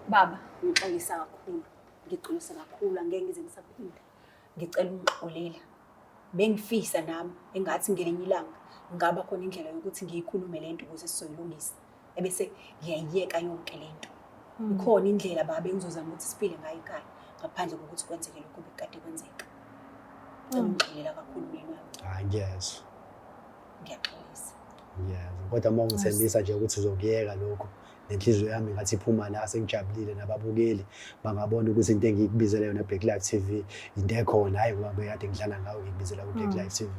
Baba, ngixolisa kakhulu angeke ngize ngisaphinde. Ngicela ungixolele. Bengifisa nami engathi ngelinye ilanga ngaba khona indlela yokuthi ngiyikhulume lento ukuze sizoyilungisa. Ebese ngiyayiyeka yonke lento. Ikhona indlela baba engizozama ukuthi siphile ngayo ekhaya ngaphandle kokuthi kwenzeke lokho bekade kwenzeka. Ngicela ungixolela kakhulu mina. Hayi ngiyezwa. Ngiyaxolisa. Ngiyezwa. Kodwa uma ungithembisa nje ukuthi uzokuyeka lokho, nenhliziyo yami ngathi iphuma la sengijabulile nababukeli bangabona ukuthi into engikubizele yona Black Life TV into ekhona, hayi ngoba bekade ngidlala ngawo ngikubizela ku Black Life TV.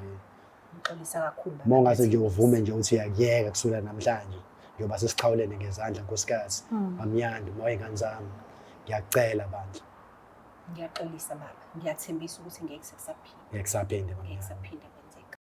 Ngixolisa kakhulu baba. Uma ungase nje uvume nje ukuthi uyakuyeka kusukela namhlanje, njengoba sesiqhawulene ngezandla nkosikazi, bamnyanda uma ingane zami. Ngiyakucela bandla. Ngiyaxolisa baba. Ngiyathembisa ukuthi ngeke sekusaphinde. Ngeke kusaphinde Ngeke bamnyanda. kusaphinde kwenzeka.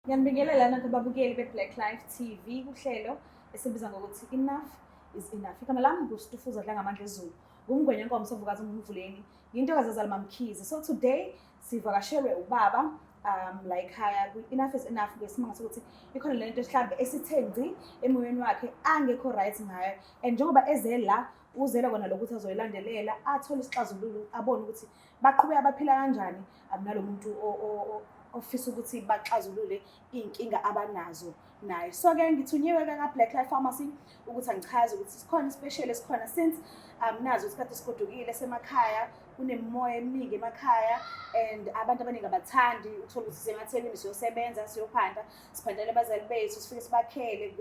Ngiyanibingelela nanku ababukeli be-Black Life TV kuhlelo esibiza ngokuthi Enough is Enough. Igama lami nguStufuza Dlangamandla Zulu. Ngumngwenya Nkomo Sovukazi uMvuleni. Ngiyintokazi Zalimamkhize. So today sivakashelwe ubaba la ekhaya ku-Enough is Enough ngesimanga sokuthi ikhona lento mhlambe esithenzi emoyeni wakhe angekho right ngayo. And njengoba ezela uzela kona lokuthi azoyilandelela athole isixazululo abone ukuthi baqhubeka baphila kanjani nalo muntu ofisa ukuthi baxazulule inkinga abanazo naye. So ke ngithunyiwe ka Black Life Pharmacy ukuthi angichaze ukuthi sikhona special esikhona since nazo isikhathi sigodukile semakhaya kunemoya eminingi emakhaya and abantu abaningi abathandi uthola ukuthi semathekweni siyosebenza siyophanda siphandela abazali bethu sifike sibakhele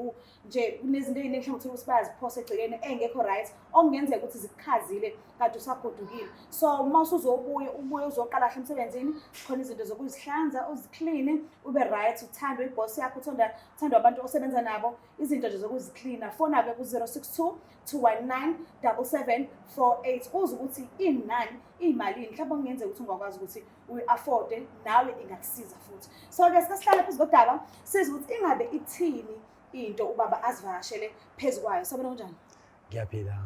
nje kunezinto eziningi mhlawumbe uthola ukuthi bayaziphosa egcekeni engekho right okungenzeka ukuthi zikhazile kade usagodukile. So uma usuzobuye ubuye uzoqala kahle emsebenzini khona izinto zokuzihlanza uziclean ube right uthandwe iboss yakho uthandwa abantu osebenza nabo izinto nje zokuzicleana fona ke ku 062 219 7748 uze ukuthi inani imali mhlawumbe ongenzeka ukuthi ungakwazi ukuthi uyi-afford nawe ingakusiza futhi. So ke sesihlala phezu kodaba siza ukuthi ingabe ithini into ubaba azivakashele phezu kwayo. Sabona kanjani? Ngiyaphila.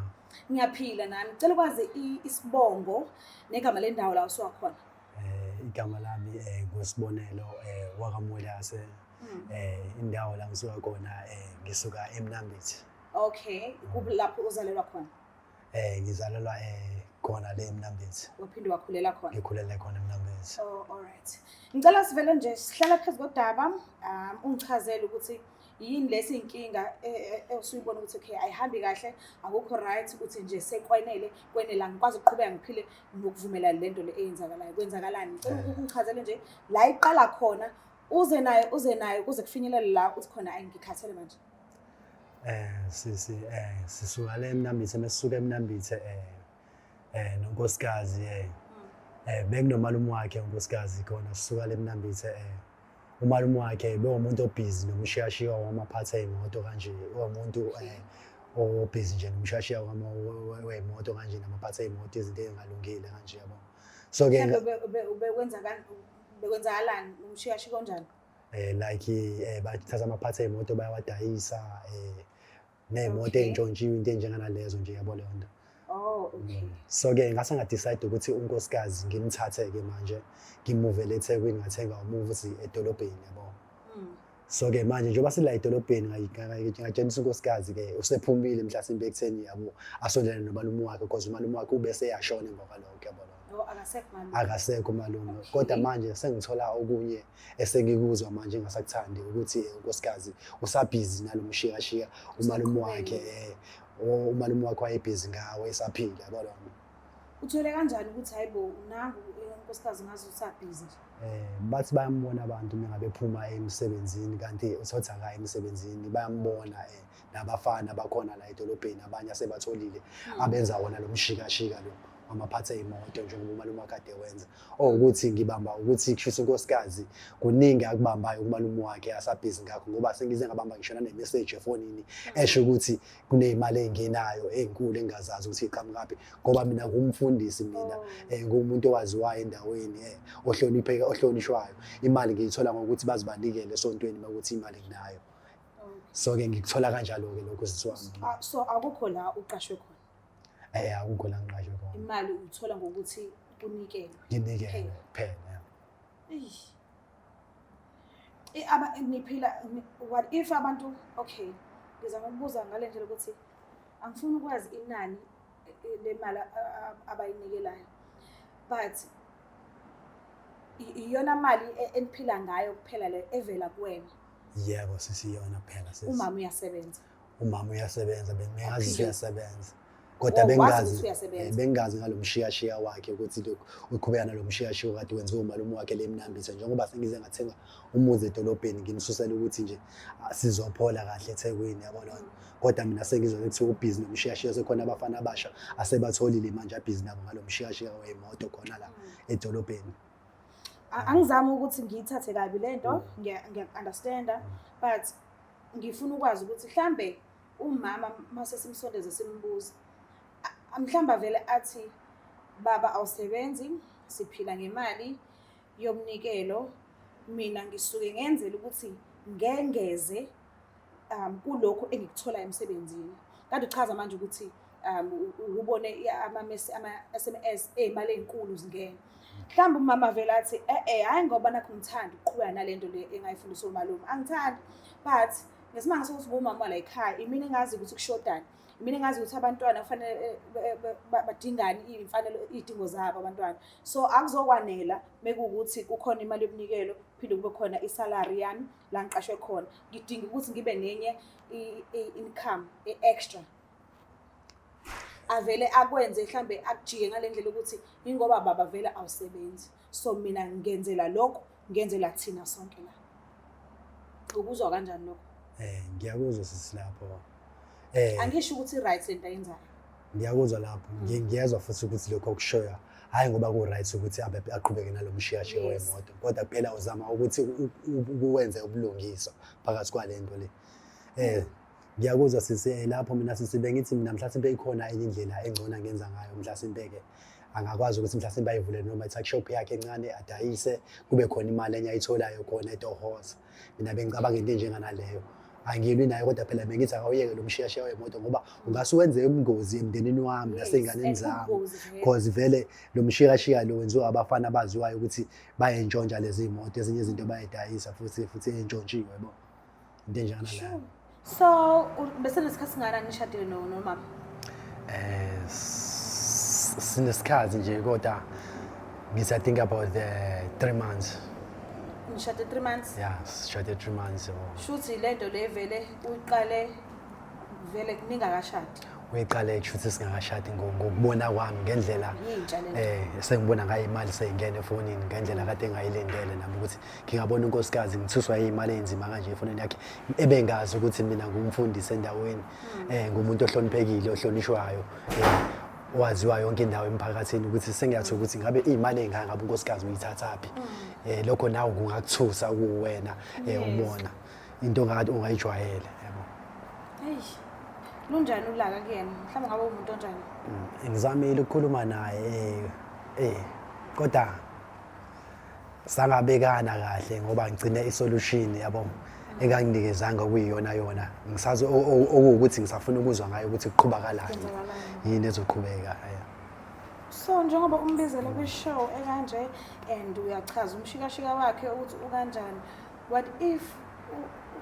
Ngiyaphila nami. Ngicela ukwazi isibongo negama lendawo la usuwakhona. Igama lami ngosibonelo wakaMolase. Indawo la ngisuka khona ngisuka eMnambithi. Okay, lapho uzalelwa khona? Ngizalelwa khona le eMnambithi. Waphinde wakhulela khona? Ngikhulele khona eMnambithi. Oh, alright. Ngicela sivele nje sihlala phezu kodaba ungichazele ukuthi yini lesi inkinga usuyibona ukuthi okay ayihambi kahle akukho right ukuthi nje sekwenela ngikwazi ukuqhubeka ngiphile nokuvumela lento le eyenzakalayo kwenzakalani. Ngicela ungichazele nje la iqala khona uze naye kuze kufinyelele la uthi khona ayingikhathele manje. Sisuka le eMnambithi mesisuka eMnambithi nonkosikazi bekunomalume wakhe unkosikazi khona sisuka le eMnambithi umalume wakhe bewumuntu obhizi nomshiyashiya wamaphatha ey'moto kanje umuntu obhizi nje nomshiyashiya wey'moto kanje namaphatha ey'moto izinto ey'ngalungile kanje yabo. So ke bekwenzakalani umshiyashi kanjani? Like bathatha amaphatha ey'moto bayawadayisa ney'moto ey'ntshontshiwe into enjenganalezo nje yabo leyo nto. Oh, okay. So ke ngase ngadecide ukuthi unkosikazi ngimthathe ke manje ngimuvele eThekwini ngathenga umuzi edolobheni yabo. So ke manje njengoba sila edolobheni ngatshenisa unkosikazi ke usephumile mhlasimbe ekutheni yabo asondele nomalume wakhe because umalume wakhe ubese yashona emva kwalokho yabo. Akasekho umalume. Kodwa manje sengithola okunye esengikuzwa manje engasakuthandi ukuthi unkosikazi usabhizi nalomshiyashiya umalume wakhe umalume wakhe wayebhizi ngawe esaphila yabo lo. Uthole kanjani ukuthi hayibo nangu unkosikazi ngazi usabhizi nje? Bathi bayambona abantu mengabe phuma emsebenzini kanti uthothi akayi emsebenzini bayambona nabafana bakhona la edolobheni abanye asebatholile abenza wona lo mshikashika lo amaphatha ey'moto njengoba umalume wakhe ade wenza ukuthi ngibamba ukuthi kushisa unkosikazi kuningi akubambayo umalume wakhe asabhizi ngakho ngoba sengize ngabamba ngishona ne-message efonini esho ukuthi kuney'mali ey'ngenayo ey'nkulu engingazazi ukuthi iqhamukaphi ngoba mina ngumfundisi mina ngumuntu owaziwayo endaweni ohlonishwayo imali ngiyithola ngokuthi bazibanikele esontweni makuthi imali nginayo. So ke ngikuthola kanjalo-ke lokho sisiwami. So akukho la uqashwe khona? Akukho la ngiqashwe khona. Imali uthola ngokuthi unikele? Nginikele kuphela. What if abantu, okay, ngizama ukubuza ngale ndlela ukuthi angifuni ukwazi inani lemali abayinikelayo, but iyona mali eniphila ngayo kuphela le evela kuwena. Yebo sisiyona phela sisi. Umama uyasebenza. Umama uyasebenza bengazi uyasebenza. Oh, Kodwa wazi ukuthi uyasebenza. bengazi ngalomshiyashiya wakhe ukuthi lokhu uqhubeka nalomshiyashiya kade wenziwa umalume wakhe lemnambisa njengoba sengize ngathenga umuzi edolobheni ngimsusela ukuthi nje sizophola kahle eThekwini yabona. Kodwa mina sengizwe ukuthi ubhizi nomshiyashiya sekhona abafana abasha asebatholile manje abhizi nabo ngalomshiyashiya wemoto khona la edolobheni. Angizami ukuthi ngiyithathe kabi lento, ngiya-understanda, but ngifuna ukwazi ukuthi mhlambe umama mase simsondeze simbuza mhlamba vele athi baba awusebenzi siphila ngemali yomnikelo, mina ngisuke ngenzela ukuthi ngengeze kulokho engikuthola emsebenzini. Kanti uchaza manje ukuthi ubone ama-SMS ezimali ezinkulu zingena. Mhlawumbe umama vele athi hayi ngoba nakho ngithanda ukuqhubeka nalento le engayifundiswa umalume angithandi, but ngesimanga sokuthi umama la ekhaya imini engazi ukuthi kushodani, imini engazi ukuthi abantwana kufanele badingani imfanelo izidingo zabo abantwana. So akuzokwanela mekuwukuthi kukhona imali yomnikelo phinde kube khona isalary yami la ngiqashwe khona, ngidinga ukuthi ngibe nenye income extra. Avele akwenze mhlambe akujike ngalendlela ukuthi ingoba baba vele awusebenzi, so mina ngenzela lokho, ngenzela thina sonke la. Ukuzwa kanjani lokho? Ngiyakuzwa sisilapho. Angisho ukuthi right lento ayenzayo. Ngiyakuzwa lapho. Ngiyezwa futhi ukuthi lokho okushoya hayi ngoba ku right ukuthi aqhubeke nalomshiyashiya wemoto, kodwa kuphela uzama ukuthi ukwenze ubulungiswa phakathi kwalento le. Ngiyakuzwa sisi lapho mina sisibe ngithi mina mhlasimbe ikhona enye indlela engcona ngenza ngayo mhlasimbe ke angakwazi ukuthi mhlasimbe ayivule noma i-tuckshop yakhe encane adayise kube khona imali enye ayitholayo khona eTohoza. Mina bengicabanga into enjenganaleyo. Angilwi nayo kodwa phela bengithi akawuyeke lo mshiyashiya wemoto ngoba ungase wenze ubungozi emndenini wami nasenganeni zami, because vele lo mshiyashiya lo wenziwa abafana abaziwayo ukuthi bayentshontsha lezi imoto, ezinye izinto bayidayisa futhi entshontshiwe yabo into enjenganaleyo. So bese nesikhathi singana nishadile nomama? Sinesikhathi nje kodwa I think about the 3 months. Nishade 3 months? Yeah, shade 3 months. Shuthi lento le vele uyiqale vele ningakashadi. Uyiqale kushuthi singakashadi ngokubona kwami ngendlela sengibona ngayo imali seyingena efonini ngendlela kade ngayilendele nami ukuthi ngingabona unkosikazi ngithuswa imali enzima kanje efonini yakhe ebengazi ukuthi mina ngumfundisi endaweni ngumuntu ohloniphekile ohlonishwayo waziwa yonke indawo emphakathini ukuthi sengiyathola ukuthi ngabe imali engaka ngabe unkosikazi uyithathaphi lokho nawe kungakuthusa kuwena ubona into ongayijwayele yabo. Lunjani ulaka kuyena? Mhlawumbe ngabe umuntu onjani? Ngizamile ukukhuluma naye kodwa sangabekana kahle ngoba ngicine isolution yabo enganginikezanga kuyiyona ngisazi okuwukuthi ngisafuna ukuzwa ngayo ukuthi kuqhubeka kalani yini ezoqhubeka. So njengoba umbizela kwi-show ekanje and uyachaza umshikashika wakhe ukuthi ukanjani, what if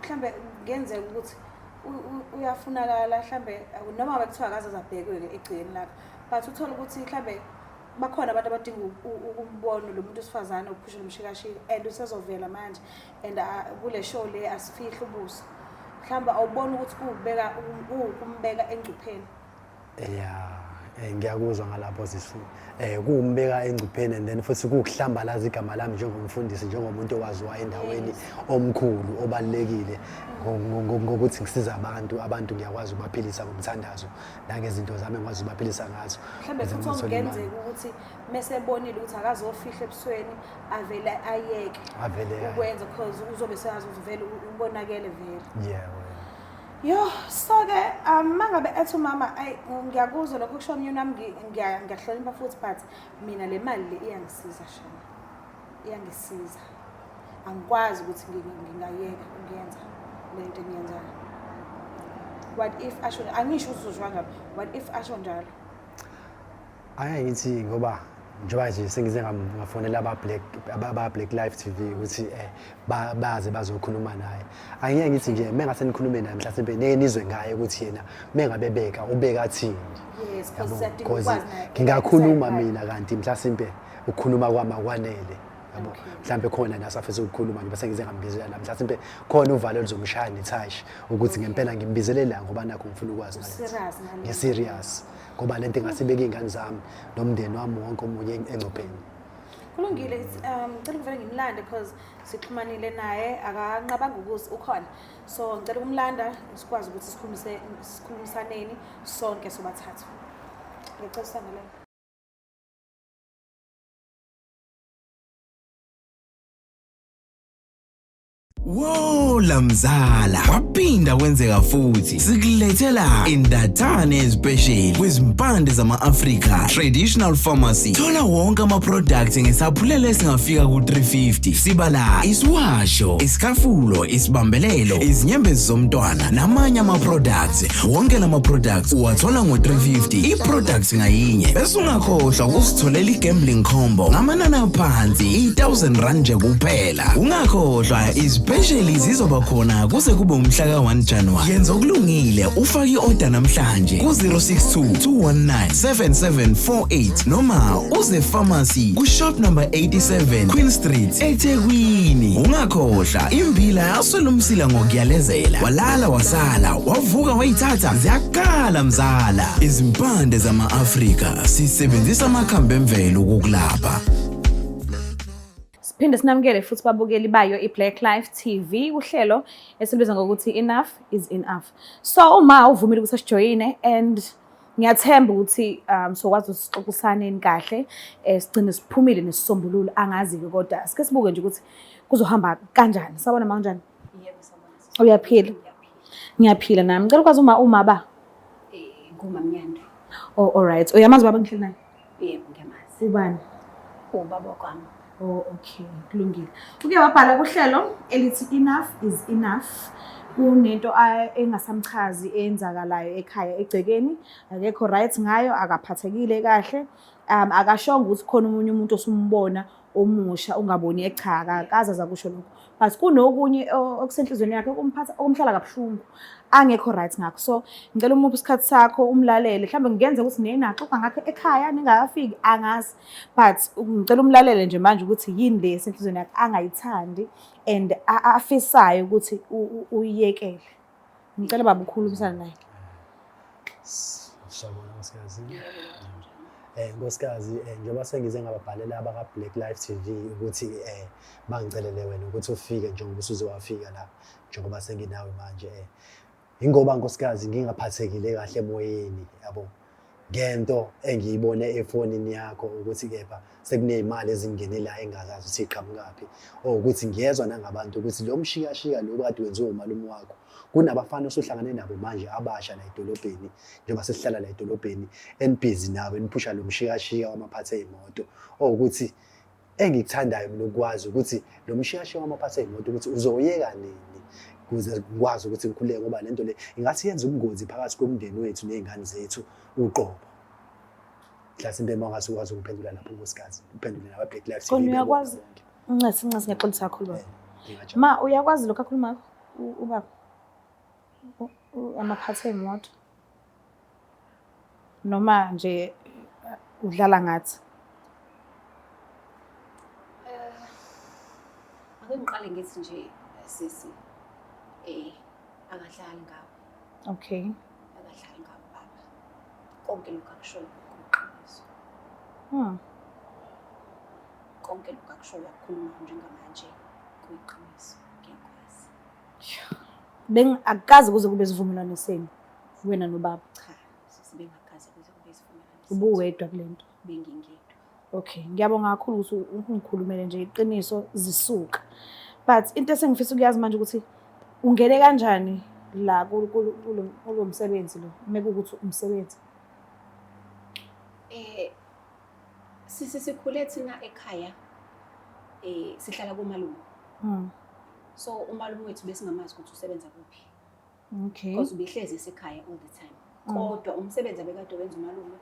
mhlambe ngenzeka ukuthi uyafunakala mhlambe noma bekuthiwa akaze zabhekwe egcikeni lakho, but uthola ukuthi mhlambe bakhona abantu abadinga ukumbona lo muntu osifazana ophusha umshikashika and usezovela manje and kule show le asifihle ubuso, mhlambe awubona ukuthi kumbeka engcupheni. Ngiyakuzwa ngalapho sisi kuumbeka engcupheni and then futhi kuhlambalaza igama lami njengomfundisi njengomuntu owaziwa endaweni omkhulu obalekile ngokuthi ngisiza abantu ngiyakwazi ukubaphilisa ngomthandazo nangezinto zami engikwazi ukubaphilisa ngazo. Mhlambe futhi ongenzeka ukuthi mesebonile ukuthi akazofihla ebusweni avele ayeke ukwenza because uzobe seyazi uvele ubonakele vele. Yo, so ke mangabe ethi umama ngiyakuzwa lokho kusho umyeni wami ngiyahlonipha futhi but mina le mali le iyangisiza shana. Iyangisiza. Angikwazi ukuthi ngingayeka ukuyenza lento engiyenzayo. What if asho angisho uzozwa ngabe? What if asho njalo? Ngithi ngoba njengoba nje sengize ngafonela aba-Black Life TV ukuthi baze bazokhuluma naye. Angeke ngithi nje mengase nikhulume naye mhlawumbe nizwe ngaye ukuthi yena mengabe ubeka athini. Yes, because ngingakhuluma mina kanti mhlawumbe ukukhuluma kwami akwanele. Yabo mhlawumbe khona nasafisa ukukhuluma nje bese ngize ngambizela la mhlawumbe khona uvalo oluzomshaya netouch ukuthi ngempela ngimbizelela ngoba nakho ngifuna ukwazi ngale. Serious ngoba lento engasibeka izingane zami nomndeni wami wonke omunye engcopheni. Kulungile ngicela ukuvela ngimlande because sixhumanile naye akanqabanga ukuthi ukhona. So ngicela ukumlanda sikwazi ukuthi sikhulumisaneni sonke sobathathu. Ngicela sangale. Wo lamzala waphinda kwenzeka futhi sikulethela indathane special kwizimpande zama-Africa Traditional Pharmacy. Thola wonke ama-products ngesaphulelo esingafika ku-350. Sibala isiwasho, iskafulo, isibambelelo, izinyembezi zomntwana namanye ama-products. Wonke lama-products uwathola ngo-350 i-products ngayinye. Bese ungakhohlwa ukusitholela i-gambling combo ngamanani aphansi i-R1000 nje kuphela. Ungakhohlwa Especially zizoba khona kuze kube umhla ka-1 January. Yenza okulungile ufake i-order namhlanje ku-062 219 7748 noma uze pharmacy ku-shop number 87 Queen Street eThekwini. Ungakhohlwa imbila yaswela umsila ngokuyalezela. Walala wasala wavuka wayithatha ziyakala mzala. Izimpande zama-Afrika sisebenzisa amakhambi emvelo ukukulapha. Siphinde sinamukele futhi babukeli bayo iBlack Life TV uhlelo esibiza ngokuthi enough is enough. So uma uvumile ukuthi sijoyine and ngiyathemba ukuthi sokwazi usixoxisaneni kahle sigcine siphumile nesisombululo angazi-ke kodwa sike sibuke nje ukuthi kuzohamba kanjani. Sabona kanjani? Yebo sabona. Uyaphila? Ngiyaphila nami. Ngicela ukwazi uma ba ngumamnyanda. Oh alright. Uyamazi baba ngihleli naye? Yebo ngiyamazi. Ubani? Ubaba kwami. Oh okay, kulungile. Uke wabhala kuhlelo elithi enough is enough. Kunento engasamchazi eyenzakalayo ekhaya egcekeni, akekho right ngayo, akaphathekile kahle. Akashonga ukuthi khona umunye umuntu osumbona omusha ungaboni cha akaza zakusho lokho. But kunokunye okusenhlizweni yakhe okumphatha okumhlala kabuhlungu. Angekho right ngakho. So ngicela umuphi isikhathi sakho umlalele. Mhlawumbe ngiyenza ukuthi ninaxoxa ngakho ekhaya ningakafiki angazi. But ngicela umlalele nje manje ukuthi yini le esenhlizweni yakhe angayithandi and afisayo ukuthi uyiyekele. Ngicela baba ukhulumisana naye. Sawubona nkosikazi. Nkosikazi njengoba sengize ngababhalela abaka-Black Life TV ukuthi bangicelele wena ukuthi ufike njengoba usuzowafika la njengoba senginawe manje ingoba nkosikazi ngingaphathekile kahle emoyeni yabo ngento engiyibone efonini yakho ukuthi kepha sekunezimali ezingene la engazazi ukuthi iqhamukaphi ukuthi ngiyezwa nangabantu ukuthi lo mshikashika lo kade wenziwe umalume wakho kunabafana osuhlangane nabo manje abasha la edolobheni njengoba sesihlala la edolobheni enibhizi nawe niphusha lo mshikashika wamaphathe ezimoto ukuthi engikuthandayo mina ukwazi ukuthi lo mshikashika wamaphathe ezimoto ukuthi uzoyeka nini ukuze ngikwazi ukuthi ngikhuleke ngoba lento le ingathi yenza ubungozi phakathi komndeni wethu nezingane zethu uqobo. Mhlasimbe mawungase ukwazi ukuphendula lapho nkosikazi uphendule nawe Black Life TV. Khona uyakwazi ncase ngiyaxolisa kakhulu baba. Ma uyakwazi lokho akhuluma ubaba amaphathe emoto noma nje udlala ngathi ake ngiqale ngithi nje sisi akadlali ngawo. Okay. Akadlali ngawo baba. Konke lokho akushoyo kuqiniso. Konke lokho akushoyo ukukhuluma njengamanje kuyiqiniso ngiyakwazi. Akukazi kuze kube sivumelwano senu wena nobaba. Cha, sibengakaze kuze kube isivumelwano. Ubuwedwa kulento. Bengingedwa. Okay, ngiyabonga kakhulu ukuthi ungikhulumele nje iqiniso zisuka. But into esengifisa ukuyazi manje ukuthi ungene kanjani la kulo msebenzi lo mekukuthi umsebenzi. Sikhule thina ekhaya sihlala kumalume. So umalume wethu besingamazi ukuthi usebenza kuphi. Okay. Because ubehlezi esekhaya all the time. Kodwa umsebenzi abekade wenza umalume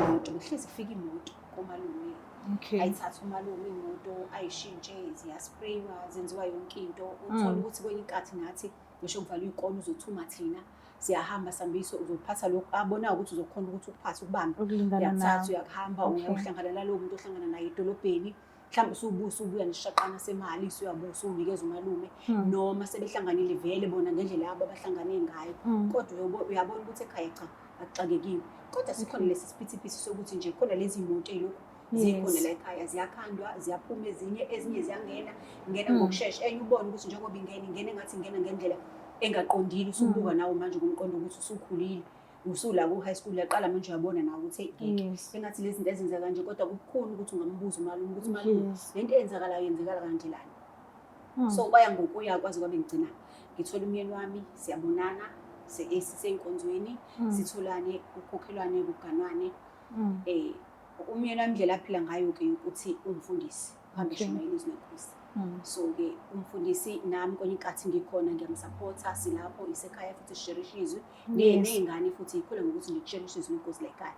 imoto behlezi kufika imoto. komalume. Okay. Ayithatha umalume imoto ayishintshe ziyaspraywa zenziwa yonke into uthola ukuthi kwenye inkathi nathi ngisho kuvala ikona uzothuma thina siyahamba sambiso uzophatha lokho abona ukuthi uzokhona ukuthi ukuphathe ukubambe uyathatha uyakuhamba uyahlangana nalowo muntu ohlangana naye edolobheni mhlawumbe usubuya nesishaqana semali uyabusa unikeza umalume noma sebehlanganile vele bona ngendlela yabo abahlangane ngayo kodwa uyabona ukuthi ekhaya cha akuxakekiwe kodwa sikhona lesi siphithiphithi sokuthi nje khona lezi imoto ezilokhu zikhona la ekhaya ziyakhandwa ziyaphuma ezinye ziyangena ngokusheshsha enye ubone ukuthi njengoba ingena engathi ingena ngendlela engaqondile usubuka nawe manje kumqondo ukuthi usukhulile usula ku high school yaqala manje uyabona nawe ukuthi ngeke engathi lezi zinto ezenzeka kanje kodwa kukhona ukuthi ungambuza umalume ukuthi umalume lento eyenzakalayo yenzekala kanjelani so kwaya ngokuya kwazi kwabe ngigcina ngithola umyeni wami siyabonana siseyinkonzweni sitholane ukhokhelwane kuganwane umyeni wami indlela aphila ngayo ke ukuthi umfundisi phambi shumayeli izinkosi so ke umfundisi nami kwenye inkathi ngikhona ngiyamsupporta silapho isekhaya futhi sisherisha izwi nezingane futhi ikhule ngokuthi ngikisherisha izwi inkosi la ekhaya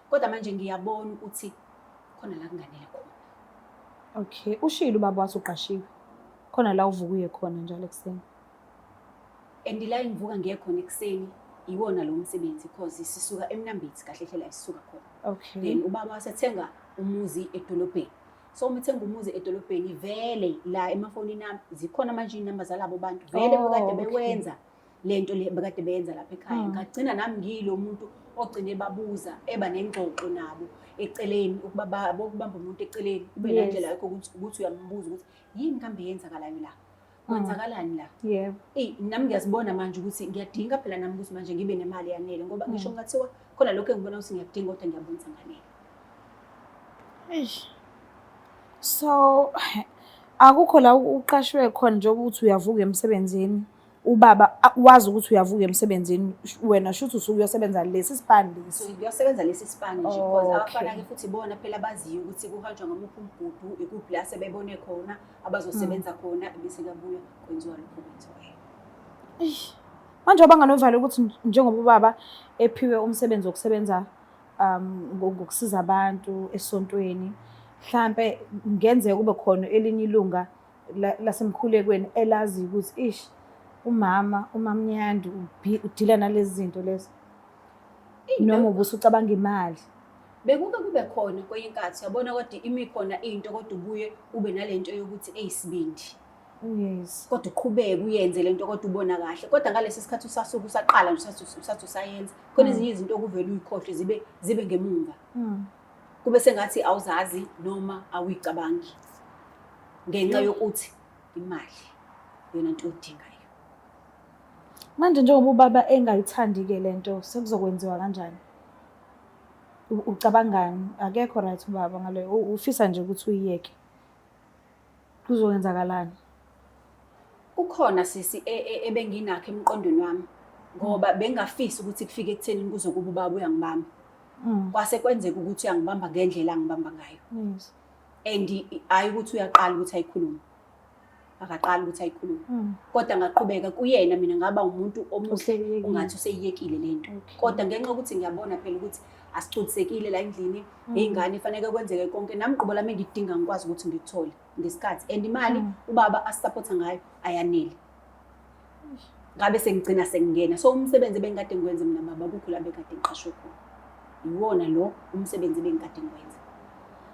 kodwa manje ngiyabona ukuthi khona la kunganele khona. Okay, ushilo ubaba wathi uqashiwe khona la uvukuye khona njalo ekseni andila ngivuka ngiye khona ekseni iwona lo msebenzi because sisuka eMnambithi kahle hle la sisuka khona. Okay. Then ubaba wasethenga umuzi edolobheni. So umthenga umuzi edolobheni vele la emafonini nami zikhona manje inamba zalabo bantu vele bekade bewenza lento le bekade beyenza lapha ekhaya. Ngagcina nami ngilo umuntu ogcine babuza eba nengxoxo nabo eceleni ukuba bokubamba umuntu eceleni kube nendlela yakho ukuthi uyambuza ukuthi yini kambe yenzakalayo la. Kwenzakalani la? Yebo. Nami ngiyazibona manje ukuthi ngiyadinga phela nami ukuthi manje ngibe nemali yanele ngoba ngisho ngathiwa khona lokho engibona ukuthi ngiyakudinga kodwa ngiyabonisa nganele. So akukho la uqashwe khona nje ukuthi uyavuka emsebenzini ubaba wazi ukuthi uyavuka emsebenzini wena shuthi usukuyosebenza lesi sipande so ngiyosebenza lesi sipande nje because abafana ke futhi bona phela baziyo ukuthi kuhanjwa ngamuphi umgudu ikuphi la sebebone khona abazosebenza khona bese kubuya kwenziwa lokho kwenziwa. Manje abanganovalo ukuthi njengoba ubaba ephiwe umsebenzi wokusebenza ngokusiza abantu esontweni mhlambe ngenzeka kube khona elinye ilunga lasemkhulekweni elazi ukuthi umama Mnyandi udila nalezi zinto lezi noma ubusucabanga imali bekuke kube khona kwenye inkathi yabona kodwa imikhona into kodwa ubuye ube nalento yokuthi eyisibindi yes kodwa uqhubeke uyenze lento kodwa ubona kahle kodwa ngalesi sikhathi usasuka usaqala nje usathi usayenza khona ezinye izinto okuvela uyikhohle zibe ngemuva kube sengathi awuzazi noma awicabangi ngenxa yokuthi imali yona into odingayo. Manje njengoba ubaba engayithandi ke lento sekuzokwenziwa kanjani? Ucabangani? Akekho right ubaba ngale ufisa nje ukuthi uyiyeke. Kuzowenzakalani? Kukhona sisi ebenginakho emqondweni wami ngoba bengafisi ukuthi kufike ekutheni kuzokuba ubaba uyangibamba. Kwase kwenzeka ukuthi uyangibamba ngendlela angibamba ngayo. Yes. And hayi ukuthi uyaqala ukuthi ayikhulume. Akaqala ukuthi ayikhulume. Kodwa ngaqhubeka kuyena mina ngaba umuntu omuhle ungathi useyiyekile lento. Kodwa ngenxa ukuthi ngiyabona phela ukuthi asicuthisekile la endlini izingane ifanele kwenzeke konke nami qobo lami ngidinga ngikwazi ukuthi ngikuthole ngesikhathi and imali ubaba asupporta ngayo ayanele. Ngabe sengigcina sengingena so umsebenzi bengikade ngikwenza mina baba kukho la bekade ngiqashwe khona. Iwona lo umsebenzi bengikade ngikwenza.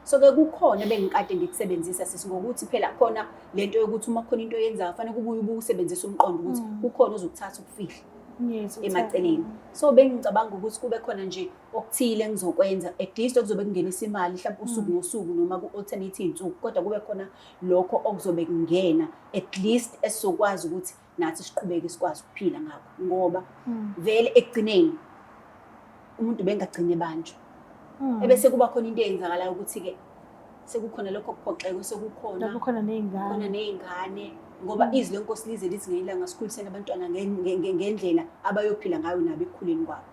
So ke kukhona bengikade ngikusebenzisa sisingokuthi phela khona lento yokuthi uma khona into yenza kufanele kubuye ubusebenzisa umqondo ukuthi kukhona ozokuthatha ukufihla emaceleni. So bengicabanga ukuthi kube khona nje okuthile engizokwenza at least okuzobe kungenisa imali mhlawumbe usuku nosuku noma ku-alternate insuku kodwa kube khona lokho okuzobe kungena at least esizokwazi ukuthi nathi siqhubeke sikwazi ukuphila ngakho ngoba vele ekugcineni umuntu bengagcine banjwe ebese kuba khona into eyenzakalayo ukuthi ke sekukhona lokho kuphoxeko sekukhona khona nezingane ngoba izwi lenkosi lize lithi ngeyilanga sikhulisene abantwana ngendlela abayophila ngayo nabo ekukhuleni kwabo.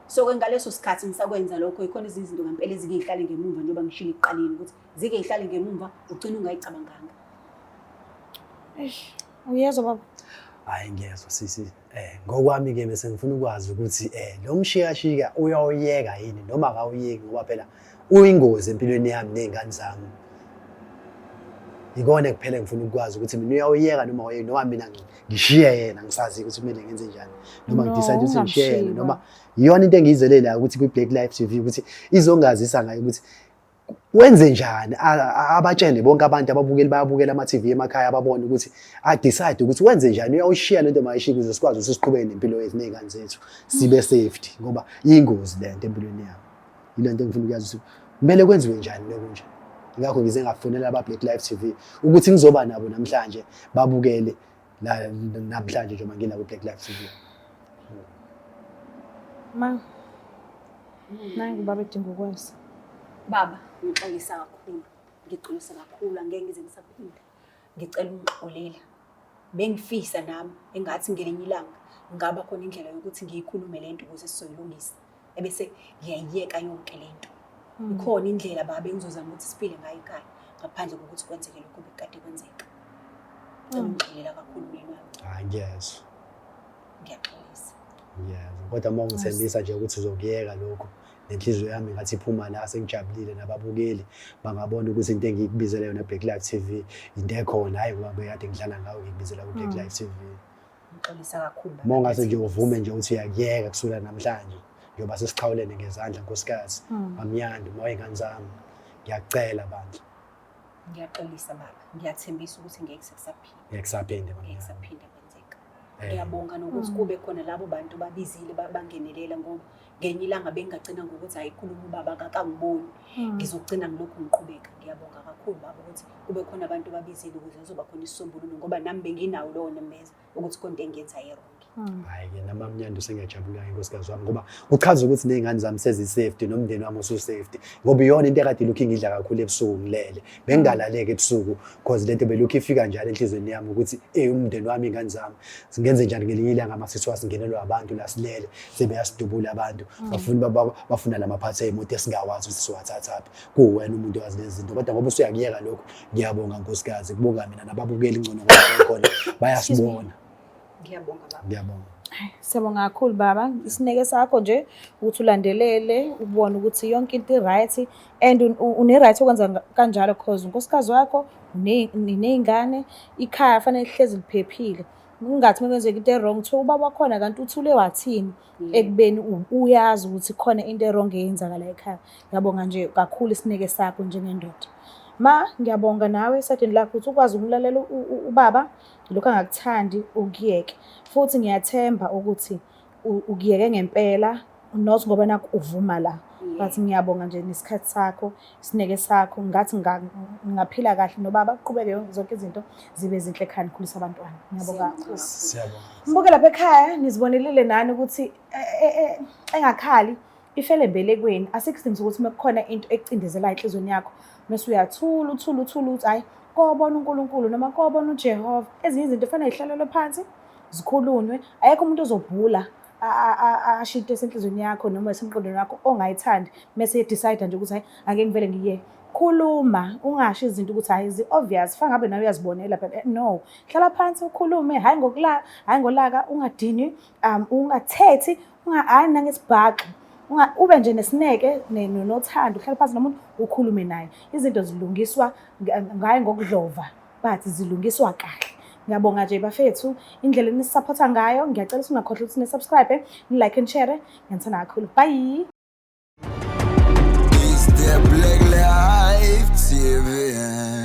So ke ngaleso sikhathi ngisakwenza lokho ikhona izinto ngempela ezikihlale ngemuva njengoba ngishilo iqaleni ukuthi zike ihlale ngemuva ugcina ungayicabanganga. Uyezwa baba? Hayi ngiyezwa sisi. Ngokwami ke bese ngifuna ukwazi ukuthi lo mshikashika uyawuyeka yini noma akawuyeki ngoba phela uyingozi empilweni yami ney'ngane zami. Ikona kuphela ngifuna ukwazi ukuthi mina uyawuyeka noma mina ngishiye yena ngisazi ukuthi kumele ngenze njani noma ngidecide ukuthi ngishiye yena noma iyona into engiyizele la ukuthi kwi-Black Life TV ukuthi izongazisa ngayo ukuthi wenze njani abatshele bonke abantu bayabukela ama-TV emakhaya ababone ukuthi decide ukuthi wenze njani uyawushiya lento mayishiya ukuze sikwazi ukuthi siqhubeke nempilo yethu ney'ngane zethu sibe safety ngoba iyingozi lento empilweni yami. Yilento engifuna ukuyazi ukuthi kumele kwenziwe njani lokunje. Ngakho ngize ngafonela aba-Black Life TV ukuthi ngizoba nabo namhlanje babukele namhlanje njengoba ngina ku-Black Life TV. Ma, naye ngubaba edinga ukwazi. Baba, ngixolisa kakhulu. Ngixolisa kakhulu angeke ngize ngisaphinde. Ngicela ungixolela. Bengifisa nami engathi ngelinye ilanga ngaba khona indlela yokuthi ngiyikhulume lento ukuze sizoyilungisa. Ebese ngiyayiyeka yonke lento. Ikhona indlela baba engizozama ukuthi siphile ngayo ekhaya ngaphandle kokuthi kwenzeke lokho bekade kwenzeka. Ngixolela kakhulu mina. Hayi ngiyezwa. Ngiyaxolisa. Ngiyezwa. Kodwa uma ungithembisa nje ukuthi uzokuyeka lokho nenhliziyo yami ngathi iphuma la sengijabulile nababukeli bangabona ukuthi into engikubizela yona Black Life TV into ekhona hayi ngoba bekade ngidlala ngawo ngikubizela ku Black Life TV. Ngixolisa kakhulu baba. Mongase nje uvume nje ukuthi uyakuyeka kusula namhlanje njengoba sesiqhawulene ngezandla nkosikazi amnyanda uma ingane zami ngiyacela bandla. Ngiyaxolisa baba. Ngiyathembisa ukuthi ngeke sekusaphinde. Ngeke saphinde Ngeke saphinde kwenzeka. Ngiyabonga nokuthi kube khona labo bantu babizile bangenelela ngoba ngenye ilanga bengagcina ngokuthi ayikhuluma ubaba akangiboni. Ngizogcina ngilokhu ngiqhubeka. Ngiyabonga kakhulu baba ukuthi kube khona abantu babizile ukuze kuzoba khona isisombululo ngoba nami benginawo lowo nembeza ukuthi konke engenza yeronke. Hayi-ke nama mnyanda sengiyajabula inkosikazi wami ngoba uchaza ukuthi ney'ngane zami sezi-safety nomndeni wami usu-safety ngoba iyona into ekade ilokhu ingidla kakhulu ebusuku ngilele. Bengingalaleki ebusuku because lento belokhu ifika njalo enhlizweni yami ukuthi umndeni wami iy'ngane zami singenze njani ngelinye ilanga uma sithiwa singenelwa abantu la silele sebeyasidubula abantu bafuna lamaphathi ey'moto esingawazi ukuthi siwathathaphi. Kuwena umuntu owazi lezi zinto kodwa ngoba usuyakuyeka lokho ngiyabonga nkosikazi kubonga mina nababukeli ngcono ngoba khona bayasibona. Ngiyabonga baba. Ngiyabonga. Siyabonga kakhulu baba. Isineke sakho nje ukuthi ulandelele ubone ukuthi yonke into i-right and une-right okwenza kanjalo because unkosikazi wakho uney'ngane ikhaya fanele lihlezi liphephile. Ungathi makwenzeka into e-wrong kuthiwa ubaba wakhona kanti uthule wathini ekubeni uyazi ukuthi khona into e-wrong eyenzakala ekhaya. Ngiyabonga nje kakhulu isineke sakho njengendoda. Ma, ngiyabonga nawe esadini lakho ukuthi ukwazi ukulalela ubaba lokho angakuthandi ukuyeke. Futhi ngiyathemba ukuthi ukuyeke ngempela not ngoba naku uvuma la. But ngiyabonga nje nesikhathi sakho, isineke sakho ngathi ngaphila kahle nobaba uqhubeke zonke izinto zibe zinhle ekhaya nikhulisa abantwana. Ngiyabonga. Siyabonga. Mbuke lapha ekhaya nizibonelile nani ukuthi engakhali ifele embelekweni asikudinga ukuthi mekukhona into ecindezela enhlizweni yakho mase uyathula uthi hayi kobona uNkulunkulu noma kobona uJehova. Ezinye izinto kufanele zihlalelwe phansi zikhulunywe. Ayekho umuntu ozobhula ashite esenhlizweni yakho noma esemqondweni wakho ongayithandi mase edecide nje ukuthi hayi ake ngivele ngiye. Khuluma ungasho izinto ukuthi hayi zi-obvious fanele ngabe nawe uyazibonela phela. No, hlala phansi ukhulume hayi ngolaka ungadini ungathethi hayi nangesibhaqo. Ube nje nesineke nothando uhlala phansi nomuntu ukhulume naye. Izinto zilungiswa ngaye ngokudlova but zilungiswa kahle. Ngiyabonga nje bafethu indlela enisupporta ngayo. Ngiyacela ukuthi ungakhohlwa ukuthi ni-subscribe, ni-like and share. Ngiyanithanda kakhulu. Bye. It's the Black Life TV.